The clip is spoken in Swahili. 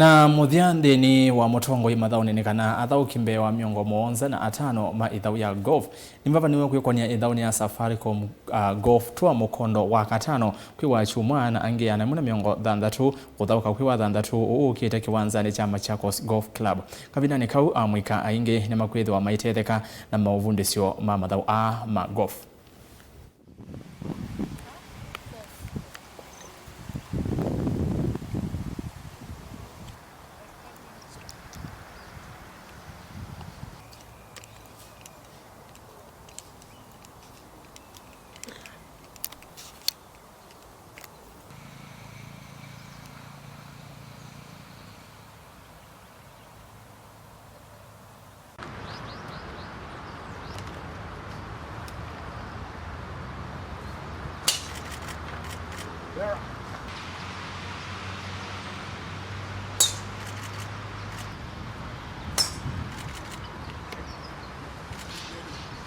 Na muthiandi ni wa mutongo imathauni kana athau kimbe wa miongo muonza na atano ma ithau ya golf nimvavaniwe kwikonia ithauni ya Safaricom golf tour mukondo wa katano kwiwa chumwa na angi ana muna miongo thanthatu kuthauka kwiwa thanthatu ukite kiwanzani cha Machakos Golf Club kavinani kau amwika aingi ni makwithwa maitetheka na mauvundisyo ma mathau ma golf. There.